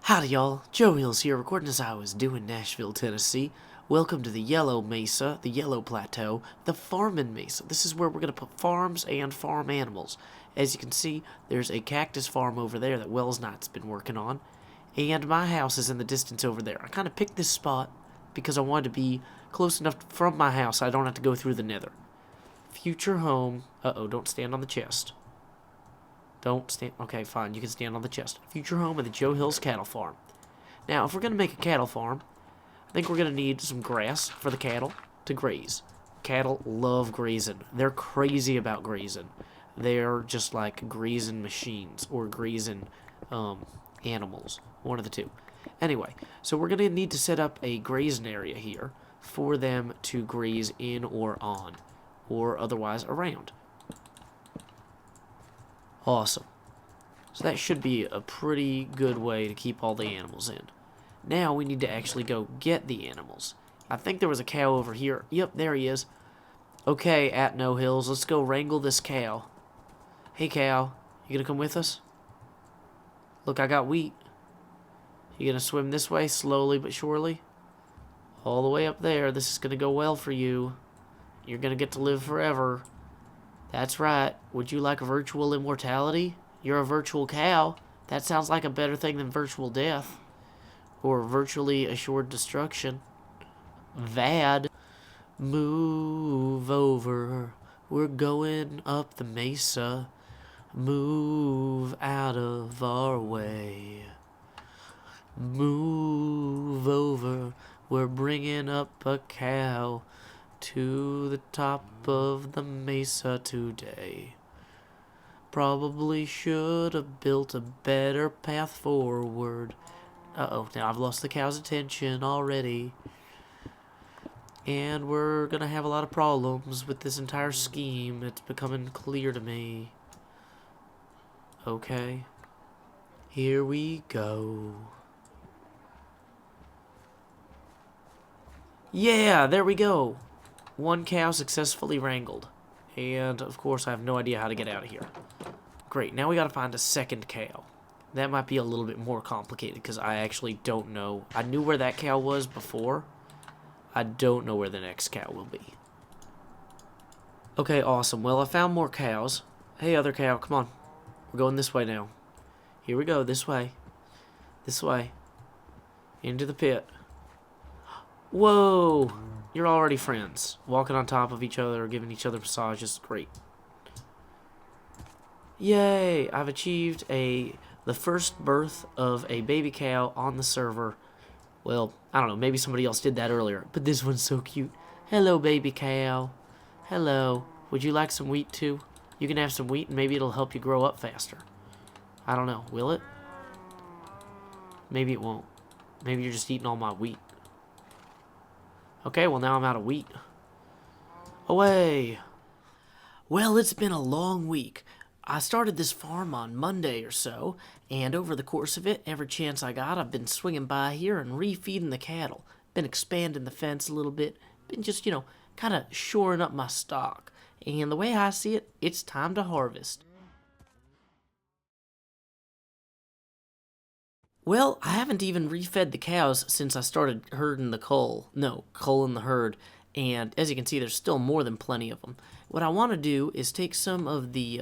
Howdy y'all, Joe Hills here, recording as I was doing Nashville, Tennessee. Welcome to the Yellow Mesa, the Yellow Plateau, the Farmin' Mesa. This is where we're going to put farms and farm animals. As you can see, there's a cactus farm over there that Wells Knight's been working on. And my house is in the distance over there. I kind of picked this spot because I wanted to be close enough from my house so I don't have to go through the nether. Future home. Uh-oh, don't stand on the chest. Don't stand. Okay, fine. You can stand on the chest. Future home of the Joe Hills cattle farm. Now, if we're going to make a cattle farm, I think we're going to need some grass for the cattle to graze. Cattle love grazing. They're crazy about grazing. They're just like grazing machines or grazing animals. One of the two. Anyway, so we're going to need to set up a grazing area here for them to graze in or on, or otherwise around. Awesome. So that should be a pretty good way to keep all the animals in. Now we need to actually go get the animals. I think there was a cow over here. Yep, there he is. Okay, at No Hills, let's go wrangle this cow. Hey cow, you gonna come with us? Look, I got wheat. You gonna swim this way, slowly but surely? All the way up there. This is gonna go well for you. You're gonna get to live forever. That's right. Would you like virtual immortality? You're a virtual cow. That sounds like a better thing than virtual death. Or virtually assured destruction. VAD. Move over. We're going up the mesa. Move out of our way. Move over. We're bringing up a cow to the top of the mesa today. Probably should have built a better path forward. Uh-oh, now I've lost the cow's attention already. And we're gonna have a lot of problems with this entire scheme. It's becoming clear to me. Okay. Here we go. Yeah, there we go. One cow successfully wrangled. And, of course, I have no idea how to get out of here. Great, now we gotta find a second cow. That might be a little bit more complicated, because I actually don't know. I knew where that cow was before. I don't know where the next cow will be. Okay, awesome. Well, I found more cows. Hey, other cow, come on. We're going this way now. Here we go, this way. This way. Into the pit. Whoa! You're already friends. Walking on top of each other, giving each other massages. Great. Yay! I've achieved the first birth of a baby cow on the server. Well, I don't know. Maybe somebody else did that earlier. But this one's so cute. Hello, baby cow. Hello. Would you like some wheat, too? You can have some wheat, and maybe it'll help you grow up faster. I don't know. Will it? Maybe it won't. Maybe you're just eating all my wheat. Okay, well now I'm out of wheat. Away! Well, it's been a long week. I started this farm on Monday or so, and over the course of it, every chance I got, I've been swinging by here and refeeding the cattle. Been expanding the fence a little bit. Been just, kind of shoring up my stock. And the way I see it, it's time to harvest. Well, I haven't even refed the cows since I started herding the culling the herd, and as you can see, there's still more than plenty of them. What I want to do is take some of the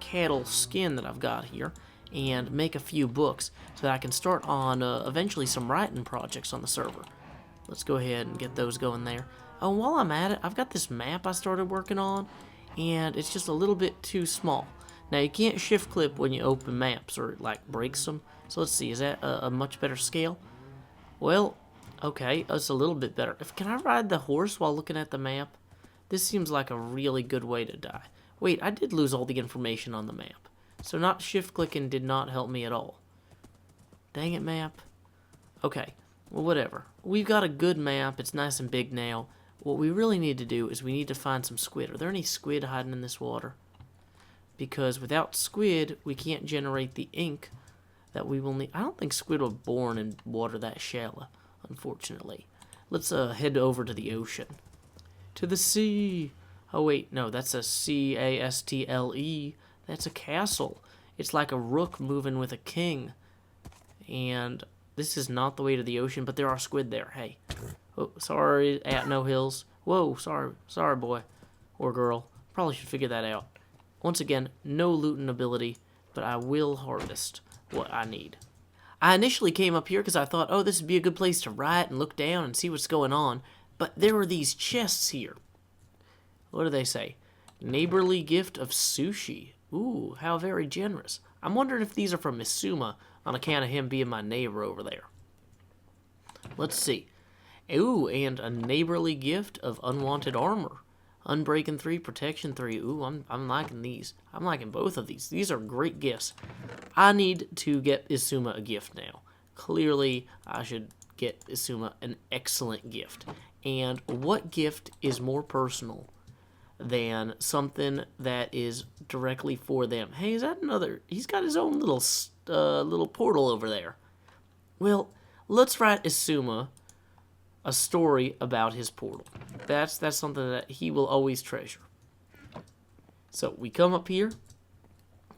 cattle skin that I've got here and make a few books so that I can start on eventually some writing projects on the server. Let's go ahead and get those going there. Oh, while I'm at it, I've got this map I started working on, and it's just a little bit too small. Now, you can't shift clip when you open maps or it like breaks them. So let's see, is that a much better scale? Well, okay, it's a little bit better. Can I ride the horse while looking at the map? This seems like a really good way to die. Wait, I did lose all the information on the map. So not shift clicking did not help me at all. Dang it, map. Okay, well, whatever. We've got a good map. It's nice and big now. What we really need to do is we need to find some squid. Are there any squid hiding in this water? Because without squid, we can't generate the ink that we will need. I don't think squid were born in water that shallow, unfortunately. Let's head over to the ocean. To the sea. Oh, wait, no, that's a C-A-S-T-L-E. That's a castle. It's like a rook moving with a king. And This is not the way to the ocean, but there are squid there. Hey. Oh, sorry, at no hills. Whoa, sorry, boy or girl. Probably should figure that out. Once again, no looting ability, but I will harvest what I need. I initially came up here because I thought, oh, this would be a good place to write and look down and see what's going on. But there were these chests here. What do they say? Neighborly gift of sushi. Ooh, how very generous. I'm wondering if these are from Isuma on account of him being my neighbor over there. Let's see. Ooh, and a neighborly gift of unwanted armor. Unbreaking 3, protection 3. Ooh, I'm liking these. I'm liking both of these. These are great gifts. I need to get Isuma a gift now. Clearly, I should get Isuma an excellent gift. And what gift is more personal than something that is directly for them? Hey, is that another? He's got his own little portal over there. Well, let's write Isuma a story about his portal. That's something that he will always treasure. So we come up here.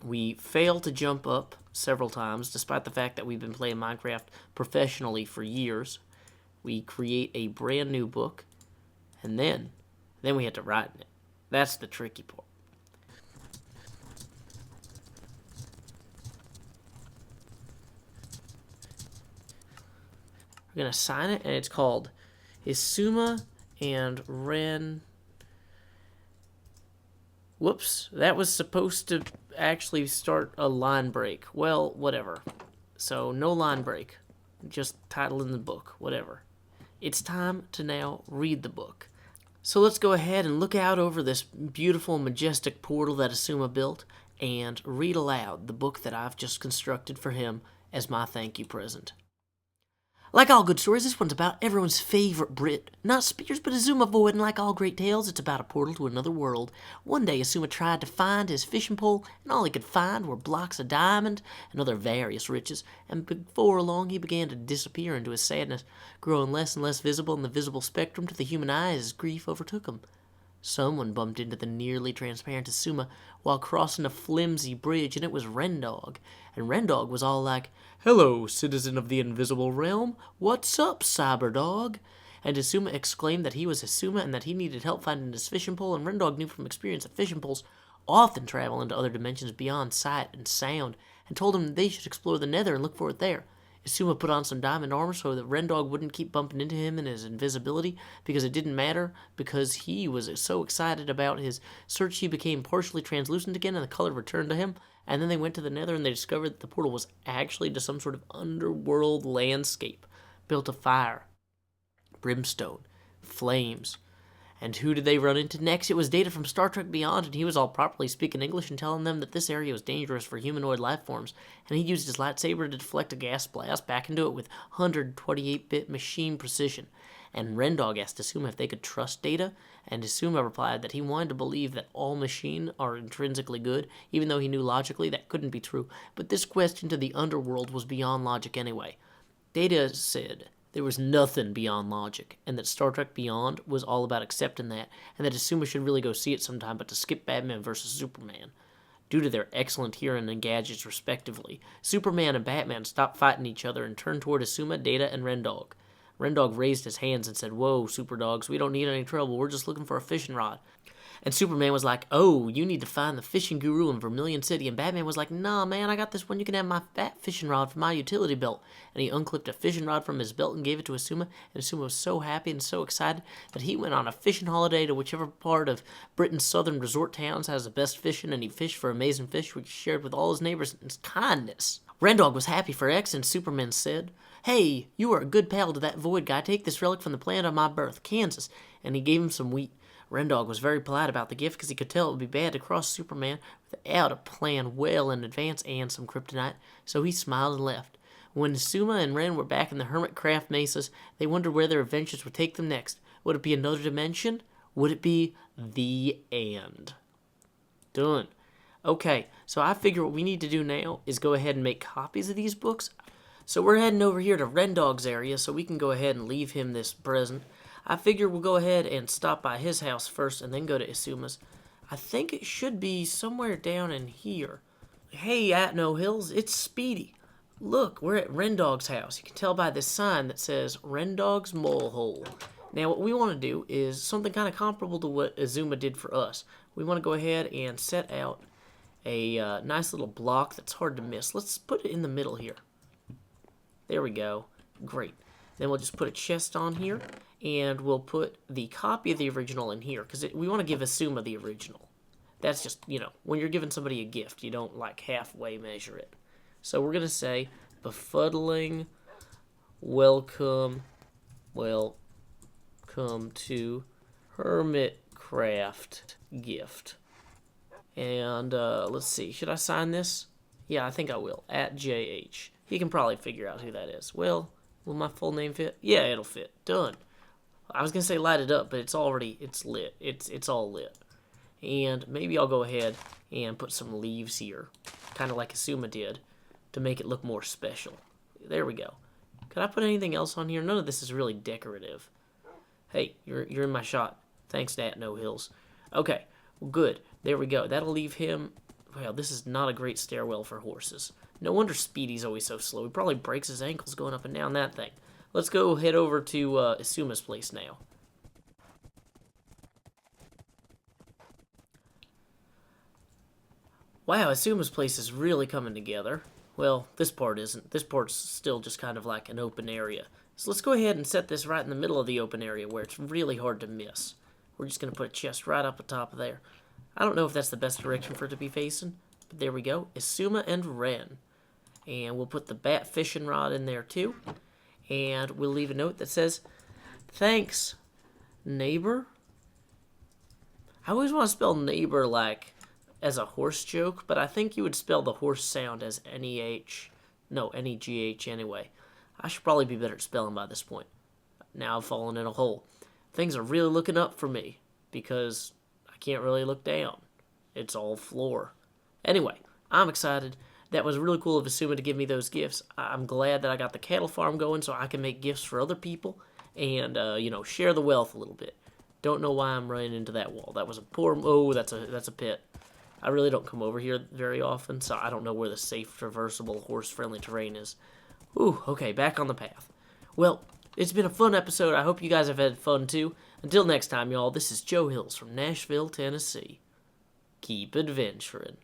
We fail to jump up several times, despite the fact that we've been playing Minecraft professionally for years. We create a brand new book, and then we have to write in it. That's the tricky part. We're going to sign it, and it's called Isuma and Ren. Whoops, that was supposed to actually start a line break. Well, whatever. So, no line break. Just title in the book, whatever. It's time to now read the book. So let's go ahead and look out over this beautiful, majestic portal that Isuma built and read aloud the book that I've just constructed for him as my thank you present. Like all good stories, this one's about everyone's favorite Brit. Not Spears, but Isuma Void, and like all great tales, it's about a portal to another world. One day, Isuma tried to find his fishing pole, and all he could find were blocks of diamond and other various riches, and before long he began to disappear into his sadness, growing less and less visible in the visible spectrum to the human eye as grief overtook him. Someone bumped into the nearly transparent Isuma while crossing a flimsy bridge, and it was Rendog. And Rendog was all like, "Hello, citizen of the invisible realm. What's up, Cyberdog?" And Isuma exclaimed that he was Isuma and that he needed help finding his fishing pole, and Rendog knew from experience that fishing poles often travel into other dimensions beyond sight and sound, and told him they should explore the nether and look for it there. Isuma put on some diamond armor so that Rendog wouldn't keep bumping into him in his invisibility, because it didn't matter, because he was so excited about his search he became partially translucent again and the color returned to him. And then they went to the nether and they discovered that the portal was actually to some sort of underworld landscape built of fire, brimstone, flames. And who did they run into next? It was Data from Star Trek Beyond, and he was all properly speaking English and telling them that this area was dangerous for humanoid life forms, and he used his lightsaber to deflect a gas blast back into it with 128-bit machine precision. And Rendog asked Isuma if they could trust Data, and Isuma replied that he wanted to believe that all machine are intrinsically good, even though he knew logically that couldn't be true, but this quest into the underworld was beyond logic anyway. Data said there was nothing beyond logic, and that Star Trek Beyond was all about accepting that, and that Isuma should really go see it sometime, but to skip Batman vs. Superman. Due to their excellent hearing and gadgets respectively, Superman and Batman stopped fighting each other and turned toward Isuma, Data, and Rendog. Rendog raised his hands and said, "Whoa, super dogs, we don't need any trouble, we're just looking for a fishing rod." And Superman was like, "Oh, you need to find the fishing guru in Vermilion City." And Batman was like, "Nah, man, I got this one. You can have my fat fishing rod from my utility belt." And he unclipped a fishing rod from his belt and gave it to Isuma. And Isuma was so happy and so excited that he went on a fishing holiday to whichever part of Britain's southern resort towns has the best fishing. And he fished for amazing fish, which he shared with all his neighbors in his kindness. Rendog was happy for X, and Superman said, "Hey, you are a good pal to that Void guy. Take this relic from the planet of my birth, Kansas." And he gave him some wheat. Rendog was very polite about the gift because he could tell it would be bad to cross Superman without a plan well in advance and some kryptonite, so he smiled and left. When Isuma and Ren were back in the Hermitcraft mesas, they wondered where their adventures would take them next. Would it be another dimension? Would it be the end? Done. Okay, so I figure what we need to do now is go ahead and make copies of these books. So we're heading over here to Rendog's area so we can go ahead and leave him this present. I figure we'll go ahead and stop by his house first and then go to Isuma's. I think it should be somewhere down in here. Hey, At No Hills, it's Speedy. Look, we're at Rendog's house. You can tell by this sign that says Rendog's Mole Hole. Now, what we want to do is something kind of comparable to what Azuma did for us. We want to go ahead and set out a nice little block that's hard to miss. Let's put it in the middle here. There we go. Great. Then we'll just put a chest on here, and we'll put the copy of the original in here, because we want to give Azuma the original. That's just, you know, when you're giving somebody a gift, you don't, like, halfway measure it. So we're going to say, befuddling, welcome to Hermitcraft gift. And let's see, should I sign this? Yeah, I think I will. At JH. He can probably figure out who that is. Well, will my full name fit? Yeah, it'll fit. Done. I was gonna say light it up, but it's lit. It's all lit. And maybe I'll go ahead and put some leaves here, kind of like Asuma did, to make it look more special. There we go. Could I put anything else on here? None of this is really decorative. Hey, you're in my shot. Thanks, Nat No Hills. Okay, well, good. There we go. That'll leave him. Well, this is not a great stairwell for horses. No wonder Speedy's always so slow. He probably breaks his ankles going up and down that thing. Let's go head over to Asuma's place now. Wow, Asuma's place is really coming together. Well, this part isn't. This part's still just kind of like an open area. So let's go ahead and set this right in the middle of the open area where it's really hard to miss. We're just going to put a chest right up atop of there. I don't know if that's the best direction for it to be facing, but there we go. Asuma and Ren. And we'll put the bat fishing rod in there too. And we'll leave a note that says, thanks, neighbor. I always want to spell neighbor like as a horse joke, but I think you would spell the horse sound as N-E-H. No, N-E-G-H anyway. I should probably be better at spelling by this point. Now I've fallen in a hole. Things are really looking up for me because I can't really look down. It's all floor. Anyway, I'm excited. That was really cool of Asuma to give me those gifts. I'm glad that I got the cattle farm going so I can make gifts for other people and, you know, share the wealth a little bit. Don't know why I'm running into that wall. That was a poor... Oh, that's a pit. I really don't come over here very often, so I don't know where the safe, traversable, horse-friendly terrain is. Ooh, okay, back on the path. Well, it's been a fun episode. I hope you guys have had fun, too. Until next time, y'all, this is Joe Hills from Nashville, Tennessee. Keep adventuring.